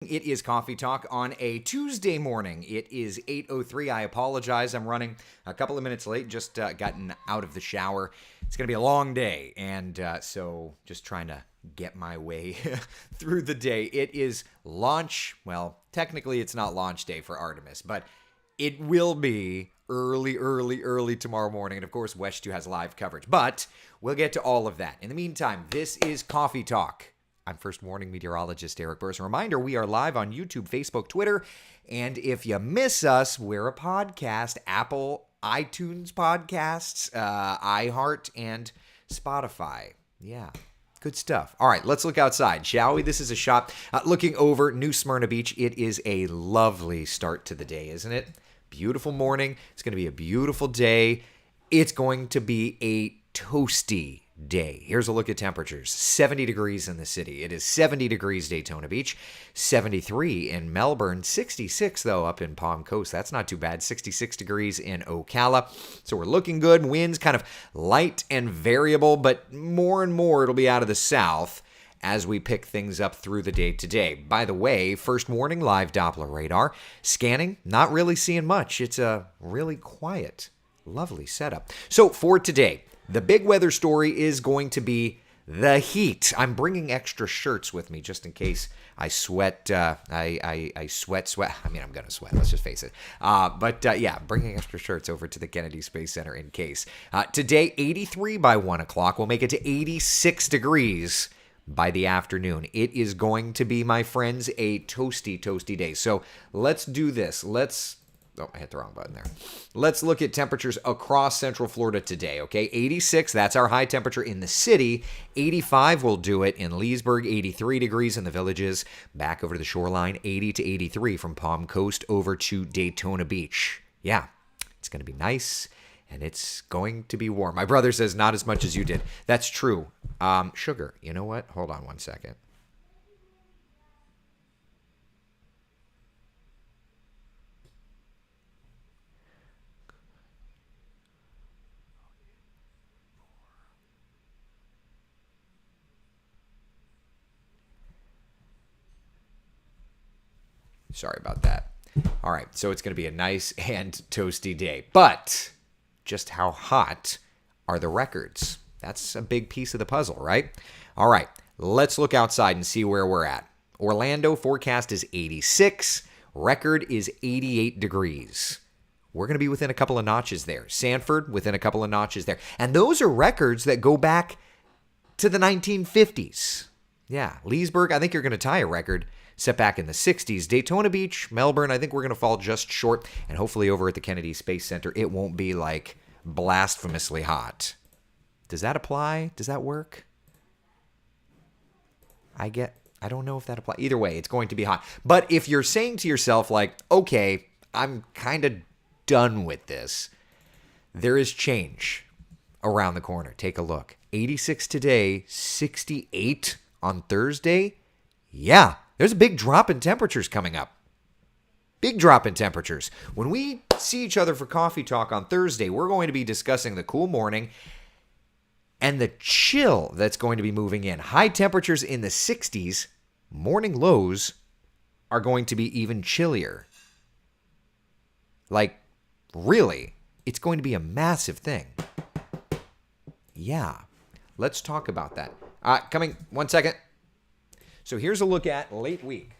It is Coffee Talk on a Tuesday morning. It is 8:03. I apologize. I'm running a couple of minutes late. Just gotten out of the shower. It's going to be a long day, and so just trying to get my way through the day. It is launch. Well, technically it's not launch day for Artemis, but it will be early tomorrow morning. And of course, West 2 has live coverage. But we'll get to all of that. In the meantime, this is Coffee Talk. I'm First Warning meteorologist Eric Burris. A reminder, we are live on YouTube, Facebook, Twitter. And if you miss us, we're a podcast. Apple, iTunes podcasts, iHeart, and Spotify. Yeah, good stuff. All right, let's look outside, shall we? This is a shot looking over New Smyrna Beach. It is a lovely start to the day, isn't it? Beautiful morning. It's going to be a beautiful day. It's going to be a toasty day. Here's a look at temperatures. 70 degrees in the city. It is 70 degrees Daytona Beach, 73 in Melbourne, 66 though up in Palm Coast. That's not too bad. 66 degrees in Ocala. So we're looking good. Winds kind of light and variable, but more and more it'll be out of the south as we pick things up through the day today. By the way, First Warning live Doppler radar. Scanning, not really seeing much. It's a really quiet, lovely setup. So for today, the big weather story is going to be the heat. I'm bringing extra shirts with me just in case I sweat. I sweat. I mean, I'm going to sweat. Let's just face it. Yeah, bringing extra shirts over to the Kennedy Space Center in case. Today, 83 by 1 o'clock. We'll make it to 86 degrees by the afternoon. It is going to be, my friends, a toasty day. So let's do this. Oh, I hit the wrong button there. Let's look at temperatures across Central Florida today, okay? 86, that's our high temperature in the city. 85 will do it in Leesburg. 83 degrees in the Villages. Back over to the shoreline, 80 to 83 from Palm Coast over to Daytona Beach. Yeah, it's going to be nice, and it's going to be warm. My brother says not as much as you did. That's true. Sugar, you know what? Hold on one second. Sorry about that. All right, so it's going to be a nice and toasty day. But just how hot are the records? That's a big piece of the puzzle, right? All right, let's look outside and see where we're at. Orlando forecast is 86. Record is 88 degrees. We're going to be within a couple of notches there. Sanford within a couple of notches there. And those are records that go back to the 1950s. Yeah, Leesburg, I think you're going to tie a record set back in the 60s. Daytona Beach, Melbourne, I think we're going to fall just short. And hopefully over at the Kennedy Space Center, it won't be like blasphemously hot. Does that apply? Does that work? I don't know if that applies. Either way, it's going to be hot. But if you're saying to yourself, like, okay, I'm kind of done with this, there is change around the corner. Take a look. 86 today, 68 on Thursday. Yeah, there's a big drop in temperatures coming up. Big drop in temperatures. When we see each other for Coffee Talk on Thursday, we're going to be discussing the cool morning and the chill that's going to be moving in. High temperatures in the 60s. Morning lows are going to be even chillier. Like, really, it's going to be a massive thing. Yeah, let's talk about that. Coming, 1 second. So here's a look at late week.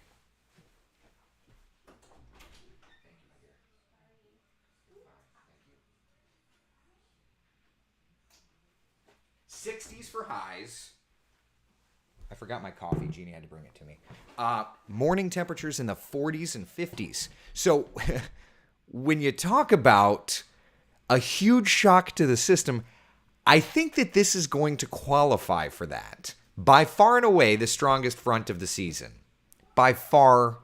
60s for highs. I forgot my coffee. Jeannie had to bring it to me. Morning temperatures in the 40s and 50s. So when you talk about a huge shock to the system, I think that this is going to qualify for that. By far and away, the strongest front of the season. By far.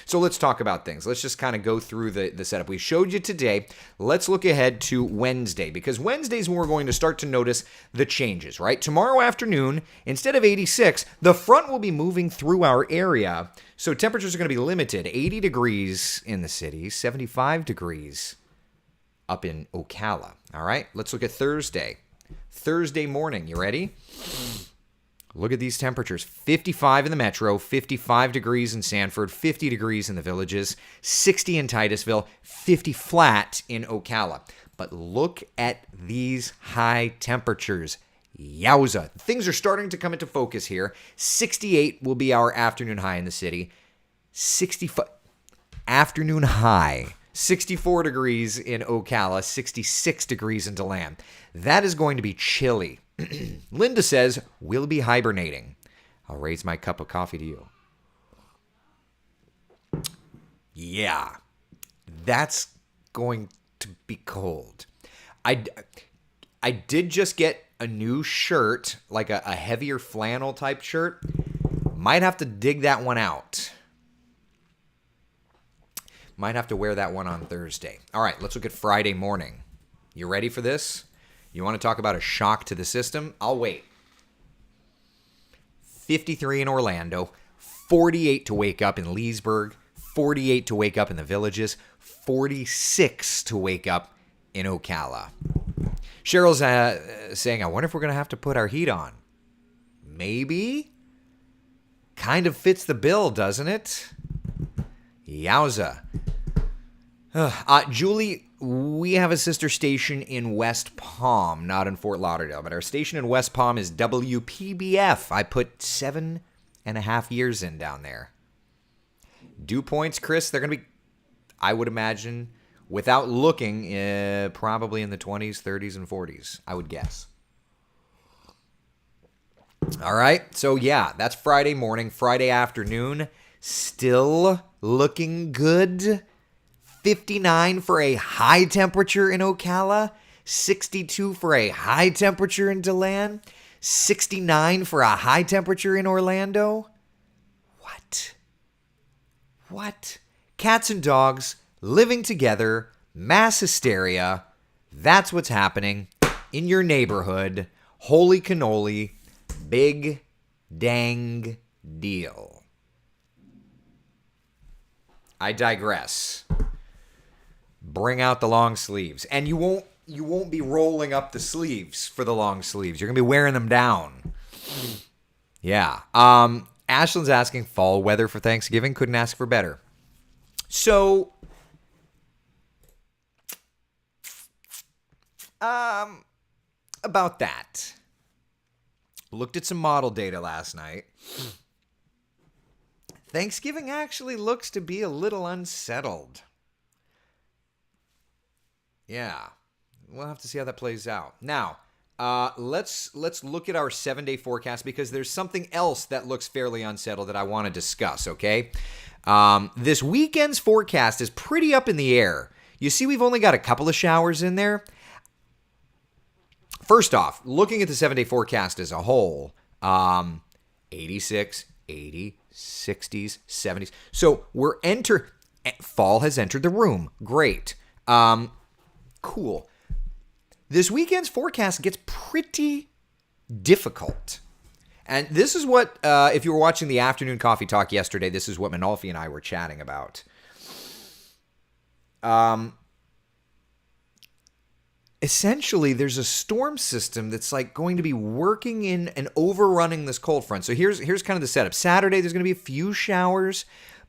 So let's talk about things. Let's just kind of go through the setup. We showed you today. Let's look ahead to Wednesday, because Wednesday's when we're going to start to notice the changes, right? Tomorrow afternoon, instead of 86, the front will be moving through our area. So temperatures are going to be limited. 80 degrees in the city, 75 degrees up in Ocala. All right, let's look at Thursday. Thursday morning, you ready? Look at these temperatures. 55 in the metro, 55 degrees in Sanford, 50 degrees in the villages, 60 in Titusville, 50 flat in Ocala. But look at these high temperatures. Yowza. Things are starting to come into focus here. 68 will be our afternoon high in the city. 65 afternoon high. 64 degrees in Ocala, 66 degrees in DeLand. That is going to be chilly. Linda says, we'll be hibernating. I'll raise my cup of coffee to you. Yeah, that's going to be cold. I did just get a new shirt, like a heavier flannel type shirt. Might have to dig that one out. Might have to wear that one on Thursday. All right, let's look at Friday morning. You ready for this? You want to talk about a shock to the system? I'll wait. 53 in Orlando, 48 to wake up in Leesburg, 48 to wake up in the villages, 46 to wake up in Ocala. Cheryl's saying, I wonder if we're going to have to put our heat on. Maybe? Kind of fits the bill, doesn't it? Yowza. Julie, we have a sister station in West Palm, not in Fort Lauderdale, but our station in West Palm is WPBF. I put 7.5 years in down there. Dew points, Chris, they're going to be, I would imagine, without looking, probably in the 20s, 30s, and 40s, I would guess. All right, so yeah, that's Friday morning. Friday afternoon, still looking good. 59 for a high temperature in Ocala, 62 for a high temperature in DeLand, 69 for a high temperature in Orlando. What? Cats and dogs living together, mass hysteria. That's what's happening in your neighborhood. Holy cannoli, big dang deal. I digress. Bring out the long sleeves. And you won't be rolling up the sleeves for the long sleeves. You're going to be wearing them down. Yeah. Ashlyn's asking fall weather for Thanksgiving. Couldn't ask for better. So, about that. Looked at some model data last night. Thanksgiving actually looks to be a little unsettled. Yeah, we'll have to see how that plays out. Now, let's look at our 7-day forecast because there's something else that looks fairly unsettled that I want to discuss, okay? This weekend's forecast is pretty up in the air. You see, we've only got a couple of showers in there. First off, looking at the 7-day forecast as a whole, 86, 80, 60s, 70s. So fall has entered the room. Great. Cool. This weekend's forecast gets pretty difficult. And this is what, if you were watching the afternoon coffee talk yesterday, this is what Manolfi and I were chatting about. Essentially, there's a storm system that's like going to be working in and overrunning this cold front. So here's kind of the setup. Saturday, there's going to be a few showers,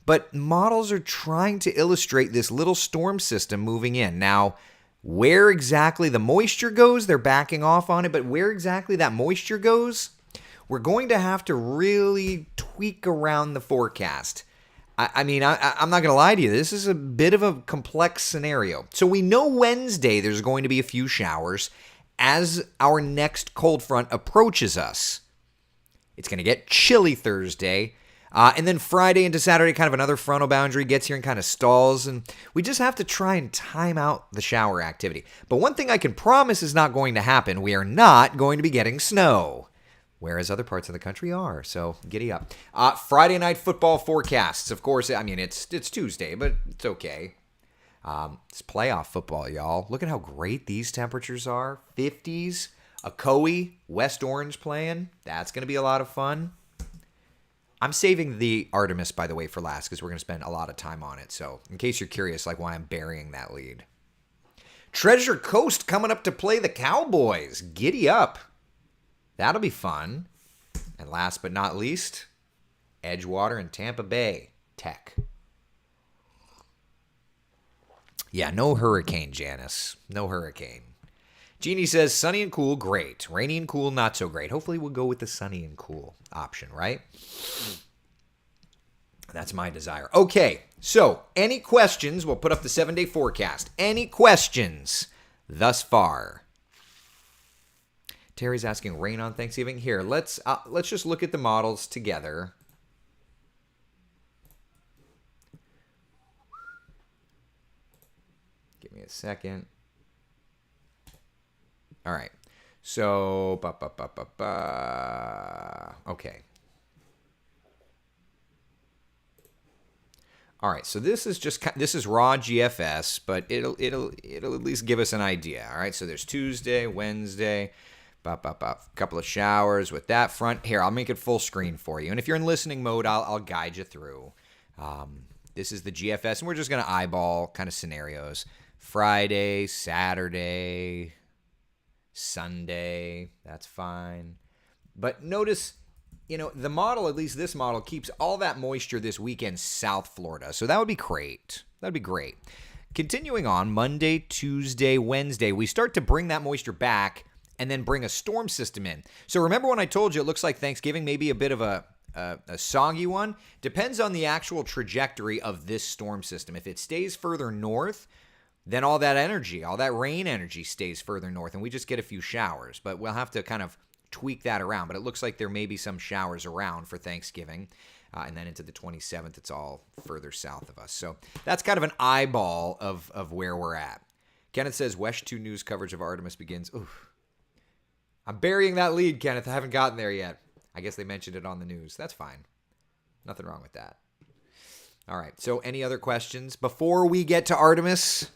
but models are trying to illustrate this little storm system moving in. Now, where exactly the moisture goes, they're backing off on it, but where exactly that moisture goes, we're going to have to really tweak around the forecast. I'm not going to lie to you. This is a bit of a complex scenario. So we know Wednesday there's going to be a few showers as our next cold front approaches us. It's going to get chilly Thursday. And then Friday into Saturday, kind of another frontal boundary gets here and kind of stalls. And we just have to try and time out the shower activity. But one thing I can promise is not going to happen. We are not going to be getting snow, whereas other parts of the country are. So giddy up. Friday night football forecasts. Of course, it's Tuesday, but it's okay. It's playoff football, y'all. Look at how great these temperatures are. 50s, Ocoee, West Orange playing. That's going to be a lot of fun. I'm saving the Artemis, by the way, for last because we're going to spend a lot of time on it. So in case you're curious, like why I'm burying that lead. Treasure Coast coming up to play the Cowboys. Giddy up. That'll be fun. And last but not least, Edgewater and Tampa Bay Tech. Yeah, no hurricane, Janice. No hurricane. Jeannie says, sunny and cool, great. Rainy and cool, not so great. Hopefully we'll go with the sunny and cool option, right? That's my desire. Okay, so any questions? We'll put up the 7-day forecast. Any questions thus far? Terry's asking, rain on Thanksgiving? Here, let's just look at the models together. Give me a second. All right. So, okay. All right. So this is raw GFS, but it'll at least give us an idea. All right. So there's Tuesday, Wednesday, a couple of showers with that front. Here, I'll make it full screen for you. And if you're in listening mode, I'll guide you through. This is the GFS, and we're just going to eyeball kind of scenarios. Friday, Saturday, Sunday, that's fine. But notice, the model, at least this model, keeps all that moisture this weekend South Florida. So that would be great. That'd be great. Continuing on, Monday, Tuesday, Wednesday, we start to bring that moisture back and then bring a storm system in. So remember when I told you it looks like Thanksgiving may be a bit of a soggy one? Depends on the actual trajectory of this storm system. If it stays further north, then all that energy, all that rain energy stays further north, and we just get a few showers. But we'll have to kind of tweak that around. But it looks like there may be some showers around for Thanksgiving. And then into the 27th, it's all further south of us. So that's kind of an eyeball of where we're at. Kenneth says, Wesh 2 News coverage of Artemis begins. Oof. I'm burying that lead, Kenneth. I haven't gotten there yet. I guess they mentioned it on the news. That's fine. Nothing wrong with that. All right. So any other questions before we get to Artemis?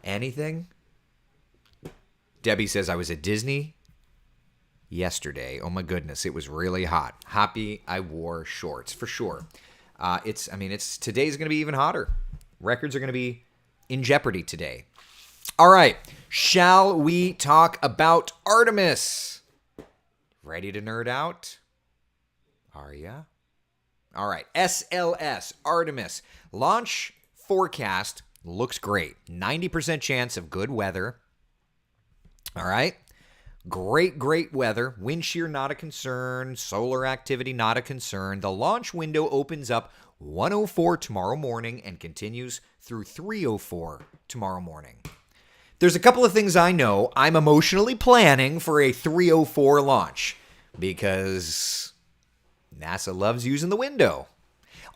Anything? Debbie says, I was at Disney yesterday. Oh my goodness, it was really hot. Happy I wore shorts for sure. Today's going to be even hotter. Records are going to be in jeopardy today. All right, shall we talk about Artemis? Ready to nerd out? Are ya? All right, SLS, Artemis. Launch forecast looks great. 90% chance of good weather. All right. Great weather. Wind shear not a concern. Solar activity not a concern. The launch window opens up 1:04 tomorrow morning and continues through 3:04 tomorrow morning. There's a couple of things I know. I'm emotionally planning for a 3:04 launch because NASA loves using the window.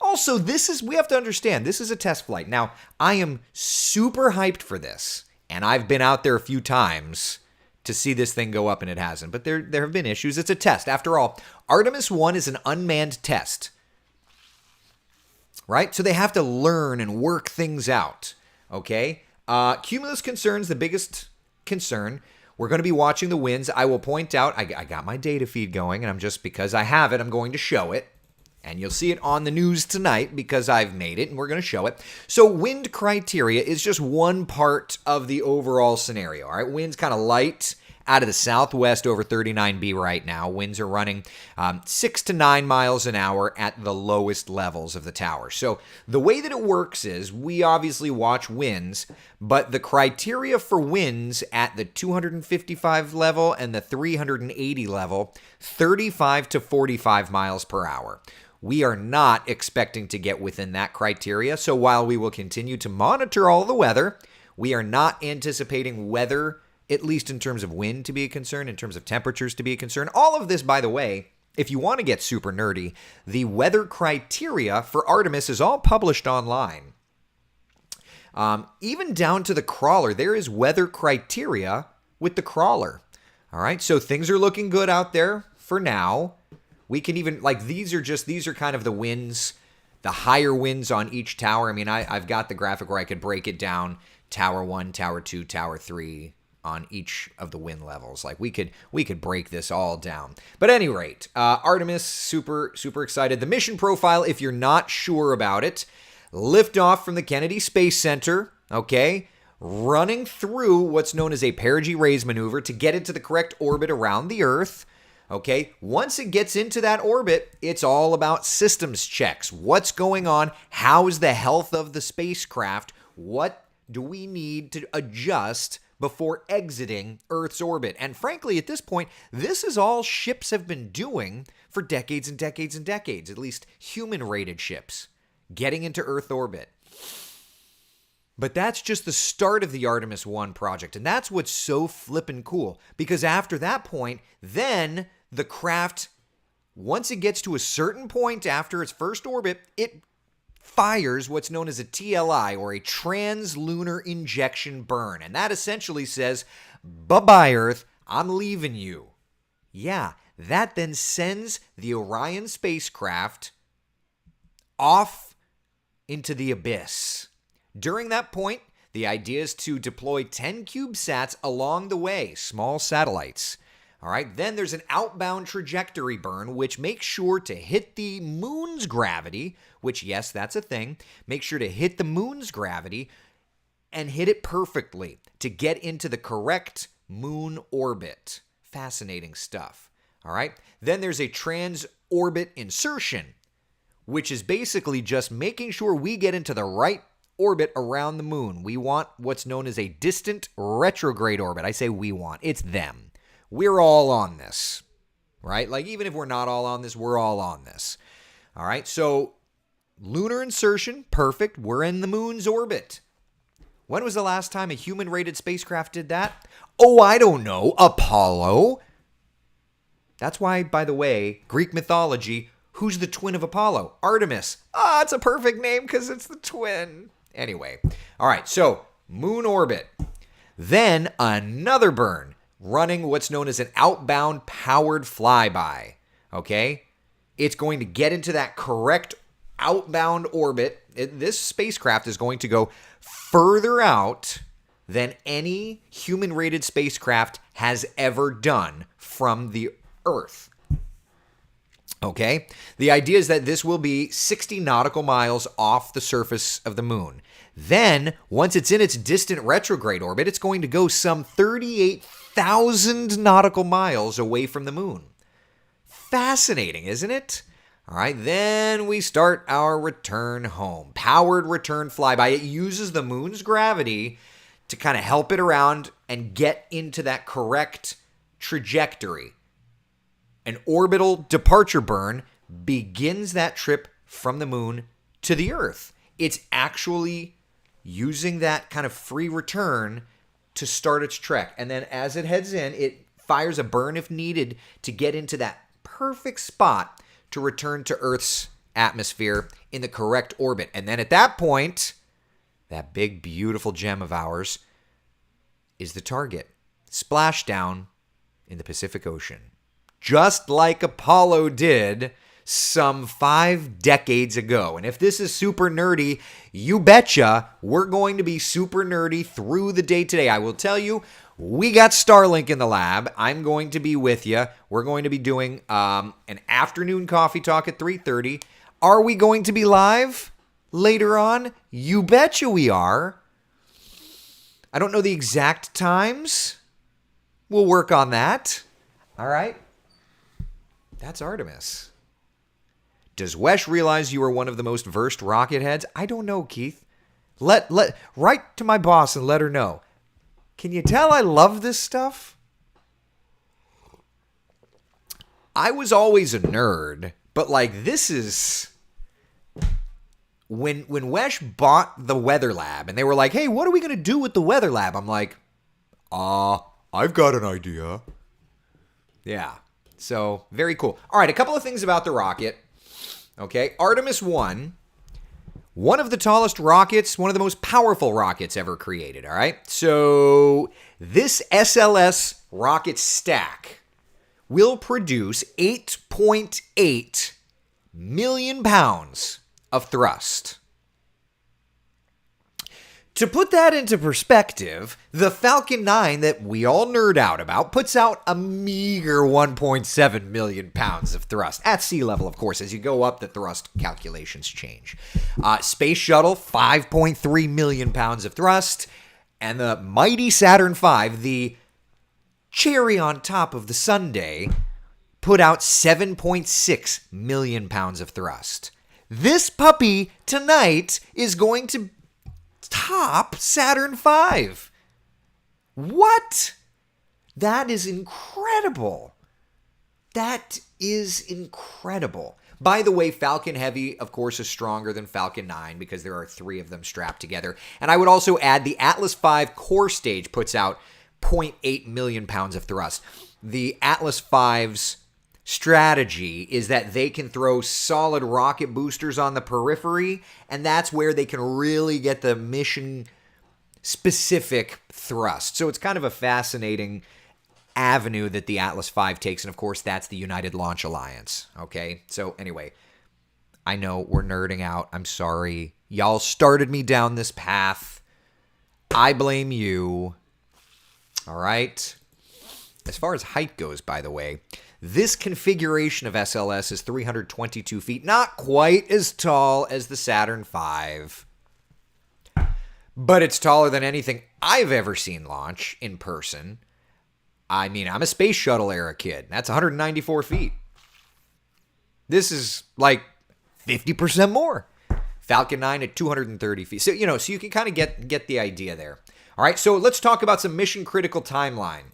Also, we have to understand, this is a test flight. Now, I am super hyped for this, and I've been out there a few times to see this thing go up, and it hasn't. But there have been issues. It's a test. After all, Artemis 1 is an unmanned test, right? So they have to learn and work things out, okay? Cumulus concerns, the biggest concern. We're going to be watching the winds. I will point out, I got my data feed going, and because I have it, I'm going to show it. And you'll see it on the news tonight because I've made it and we're going to show it. So wind criteria is just one part of the overall scenario. All right, winds kind of light out of the southwest over 39B right now. Winds are running 6 to 9 miles an hour at the lowest levels of the tower. So the way that it works is we obviously watch winds, but the criteria for winds at the 255 level and the 380 level, 35 to 45 miles per hour. We are not expecting to get within that criteria. So while we will continue to monitor all the weather, we are not anticipating weather, at least in terms of wind, to be a concern, in terms of temperatures to be a concern. All of this, by the way, if you want to get super nerdy, the weather criteria for Artemis is all published online. Even down to the crawler, there is weather criteria with the crawler. All right, so things are looking good out there for now. We can even, these are kind of the winds, the higher winds on each tower. I mean, I've got the graphic where I could break it down, Tower 1, Tower 2, Tower 3 on each of the wind levels. We could break this all down. But at any rate, Artemis, super excited. The mission profile, if you're not sure about it, lift off from the Kennedy Space Center, okay? Running through what's known as a perigee raise maneuver to get into the correct orbit around the Earth. Okay, once it gets into that orbit, it's all about systems checks. What's going on? How is the health of the spacecraft? What do we need to adjust before exiting Earth's orbit? And frankly, at this point, this is all ships have been doing for decades and decades and decades, at least human-rated ships, getting into Earth orbit. But that's just the start of the Artemis 1 project, and that's what's so flippin' cool, because after that point, then the craft, once it gets to a certain point after its first orbit, it fires what's known as a TLI, or a translunar injection burn. And that essentially says, bye-bye, Earth, I'm leaving you. Yeah, that then sends the Orion spacecraft off into the abyss. During that point, the idea is to deploy 10 CubeSats along the way, small satellites. All right, then there's an outbound trajectory burn, which makes sure to hit the moon's gravity, which, yes, that's a thing. Make sure to hit the moon's gravity and hit it perfectly to get into the correct moon orbit. Fascinating stuff. All right, then there's a trans-orbit insertion, which is basically just making sure we get into the right orbit around the moon. We want what's known as a distant retrograde orbit. I say we want, it's them. We're all on this, right? Like, even if we're not all on this, we're all on this. All right, so lunar insertion, perfect. We're in the moon's orbit. When was the last time a human-rated spacecraft did that? Oh, I don't know. Apollo. That's why, by the way, Greek mythology, who's the twin of Apollo? Artemis. Ah, it's a perfect name because it's the twin. Anyway, all right, so moon orbit. Then another burn, running what's known as an outbound powered flyby, okay? It's going to get into that correct outbound orbit. This spacecraft is going to go further out than any human-rated spacecraft has ever done from the Earth. Okay? The idea is that this will be 60 nautical miles off the surface of the moon. Then, once it's in its distant retrograde orbit, it's going to go some 38,000 nautical miles away from the moon. Fascinating, isn't it? All right, then we start our return home. Powered return flyby. It uses the moon's gravity to kind of help it around and get into that correct trajectory. An orbital departure burn begins that trip from the moon to the Earth. It's actually using that kind of free return to start its trek. And then as it heads in, it fires a burn if needed to get into that perfect spot to return to Earth's atmosphere in the correct orbit. And then at that point, that big, beautiful gem of ours is the target. Splashdown in the Pacific Ocean. Just like Apollo did some 5 decades ago. And if this is super nerdy, you betcha we're going to be super nerdy through the day today. I will tell you, we got Starlink in the lab. I'm going to be with you. We're going to be doing an afternoon coffee talk at 3:30. Are we going to be live later on? You betcha we are. I don't know the exact times. We'll work on that. All right. That's Artemis. Does Wesh realize you are one of the most versed rocket heads? I don't know, Keith. Write to my boss and let her know. Can you tell I love this stuff? I was always a nerd, but like this is when Wesh bought the Weather Lab and they were like, "Hey, what are we going to do with the Weather Lab?" I'm like, I've got an idea." Yeah. So, very cool. All right, a couple of things about the rocket. Okay, Artemis 1, one of the tallest rockets, one of the most powerful rockets ever created, all right? So, this SLS rocket stack will produce 8.8 million pounds of thrust. To put that into perspective, the Falcon 9 that we all nerd out about puts out a meager 1.7 million pounds of thrust. At sea level, of course. As you go up, the thrust calculations change. Space Shuttle, 5.3 million pounds of thrust. And the mighty Saturn V, the cherry on top of the sundae, put out 7.6 million pounds of thrust. This puppy tonight is going to top Saturn V. What? That is incredible. That is incredible. By the way, Falcon Heavy, of course, is stronger than Falcon 9 because there are 3 of them strapped together. And I would also add the Atlas V core stage puts out 0.8 million pounds of thrust. The Atlas V's strategy is that they can throw solid rocket boosters on the periphery, and that's where they can really get the mission-specific thrust. So it's kind of a fascinating avenue that the Atlas V takes, and of course, that's the United Launch Alliance. Okay, so anyway, I know we're nerding out. I'm sorry. Y'all started me down this path. I blame you. All right. As far as height goes, by the way, this configuration of SLS is 322 feet, not quite as tall as the Saturn V, but it's taller than anything I've ever seen launch in person. I mean, I'm a space shuttle era kid. That's 194 feet. This is like 50% more. Falcon 9 at 230 feet. So, so you can kind of get the idea there. All right, so let's talk about some mission critical timeline.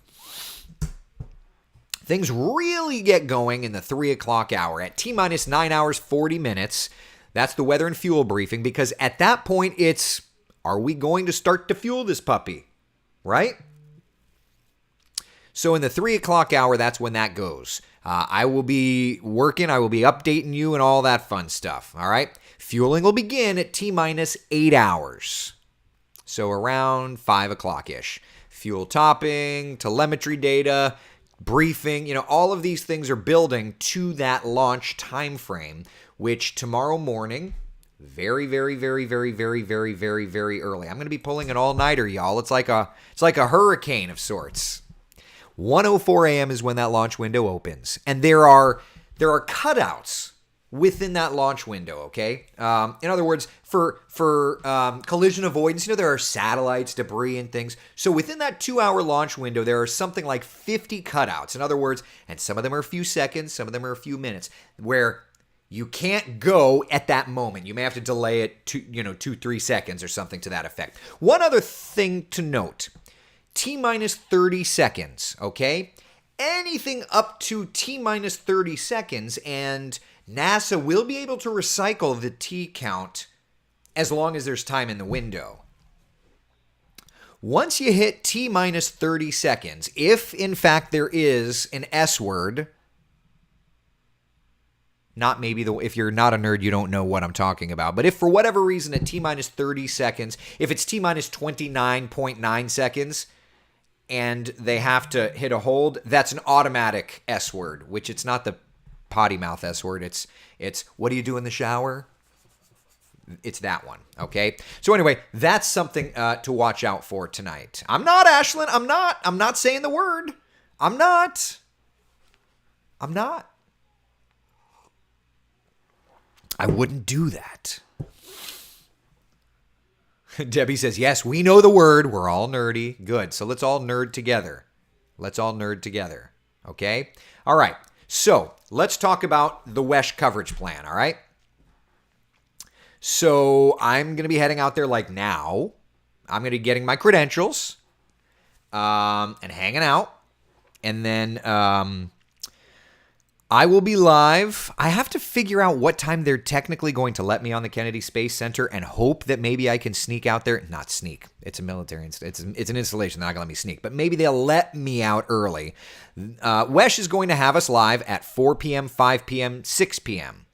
Things really get going in the 3 o'clock hour at T-minus 9 hours, 40 minutes. That's the weather and fuel briefing, because at that point, it's, are we going to start to fuel this puppy? Right? So in the 3 o'clock hour, that's when that goes. I will be working. I will be updating you and all that fun stuff. All right? Fueling will begin at T-minus 8 hours. So around 5 o'clock-ish. Fuel topping, telemetry data, briefing, all of these things are building to that launch time frame, which tomorrow morning, very, very, very, very, very, very, very, very early. I'm going to be pulling an all-nighter, y'all. It's like a hurricane of sorts. 1:04 a.m. is when that launch window opens, and there are cutouts within that launch window. Okay, in other words, for collision avoidance, there are satellites, debris, and things. So within that 2-hour launch window, there are something like 50 cutouts. In other words, and some of them are a few seconds, some of them are a few minutes, where you can't go at that moment. You may have to delay it 2-3 seconds or something to that effect. One other thing to note. T-minus 30 seconds, okay? Anything up to T-minus 30 seconds, and NASA will be able to recycle the T count as long as there's time in the window. Once you hit T-minus 30 seconds, if in fact there is an S word, if you're not a nerd, you don't know what I'm talking about. But if for whatever reason at T-minus 30 seconds, if it's T-minus 29.9 seconds, and they have to hit a hold, that's an automatic S word, which it's not the potty mouth S word. It's what do you do in the shower? It's that one, okay? So anyway, that's something to watch out for tonight. I'm not, Ashlyn. I'm not saying the word. I'm not. I wouldn't do that. Debbie says, yes, we know the word. We're all nerdy. Good. So let's all nerd together. Okay? All right. So let's talk about the WESH coverage plan, all right? So I'm going to be heading out there like now. I'm going to be getting my credentials and hanging out. And then I will be live. I have to figure out what time they're technically going to let me on the Kennedy Space Center and hope that maybe I can sneak out there. Not sneak. It's a military it's an installation. They're not going to let me sneak. But maybe they'll let me out early. WESH is going to have us live at 4 p.m., 5 p.m., 6 p.m.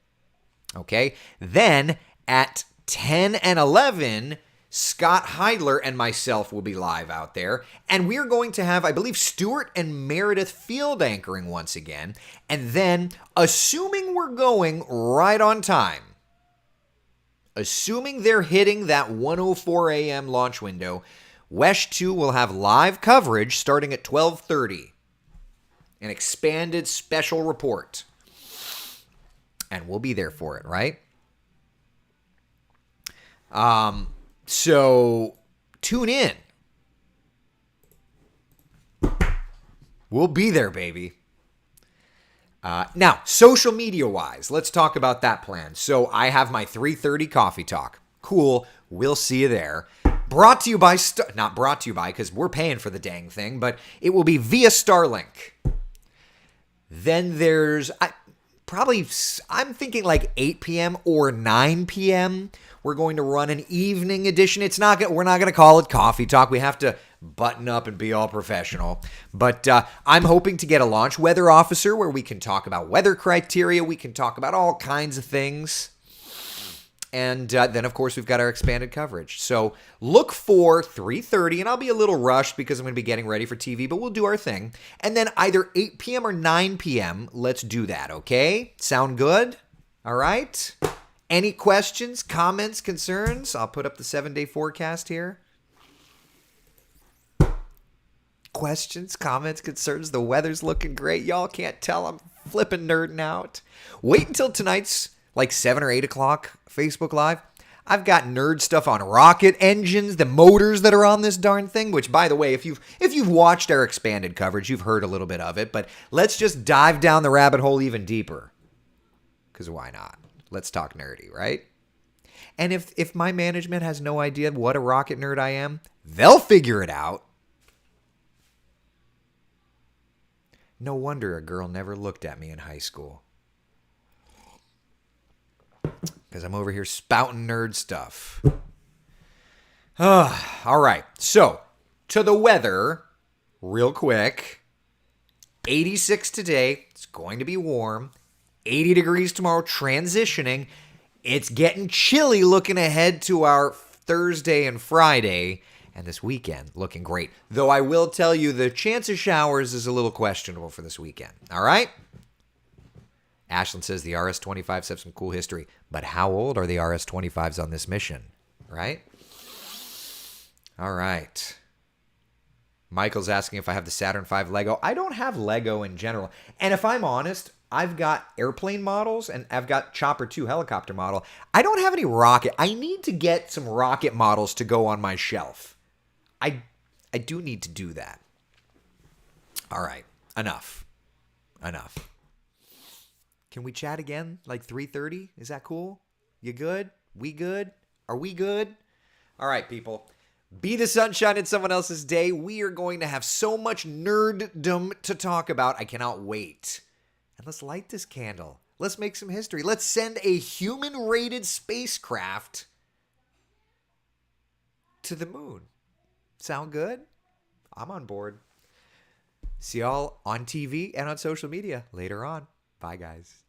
Okay? Then at 10 and 11, Scott Heidler and myself will be live out there. And we're going to have, I believe, Stuart and Meredith field anchoring once again. And then, assuming we're going right on time, assuming they're hitting that 1:04 a.m. launch window, WESH 2 will have live coverage starting at 12:30. An expanded special report. And we'll be there for it, right? So tune in. We'll be there, baby. Now, social media-wise, let's talk about that plan. So I have my 3:30 coffee talk. Cool. We'll see you there. Brought to you by, not brought to you by, because we're paying for the dang thing, but it will be via Starlink. Then there's I'm thinking like 8 p.m. or 9 p.m. We're going to run an evening edition. We're not going to call it coffee talk. We have to button up and be all professional. But I'm hoping to get a launch weather officer where we can talk about weather criteria. We can talk about all kinds of things. And then, of course, we've got our expanded coverage. So look for 3:30, and I'll be a little rushed because I'm going to be getting ready for TV, but we'll do our thing. And then either 8 p.m. or 9 p.m., let's do that, okay? Sound good? All right? Any questions, comments, concerns? I'll put up the 7-day forecast here. Questions, comments, concerns? The weather's looking great. Y'all can't tell I'm flipping nerding out. Wait until tonight's like 7 or 8 o'clock Facebook Live. I've got nerd stuff on rocket engines, the motors that are on this darn thing, which, by the way, if you've watched our expanded coverage, you've heard a little bit of it, but let's just dive down the rabbit hole even deeper. Because why not? Let's talk nerdy, right? And if my management has no idea what a rocket nerd I am, they'll figure it out. No wonder a girl never looked at me in high school. Because I'm over here spouting nerd stuff. All right. So, to the weather, real quick. 86 today. It's going to be warm. 80 degrees tomorrow, transitioning. It's getting chilly looking ahead to our Thursday and Friday. And this weekend looking great. Though I will tell you the chance of showers is a little questionable for this weekend. All right? Ashlyn says the RS-25s have some cool history. But how old are the RS-25s on this mission? Right? All right. Michael's asking if I have the Saturn V Lego. I don't have Lego in general. And if I'm honest, I've got airplane models and I've got Chopper 2 helicopter model. I don't have any rocket. I need to get some rocket models to go on my shelf. I do need to do that. All right. Enough. Can we chat again like 3:30? Is that cool? You good? We good? Are we good? All right, people. Be the sunshine in someone else's day. We are going to have so much nerddom to talk about. I cannot wait. And let's light this candle. Let's make some history. Let's send a human-rated spacecraft to the moon. Sound good? I'm on board. See y'all on TV and on social media later on. Bye, guys.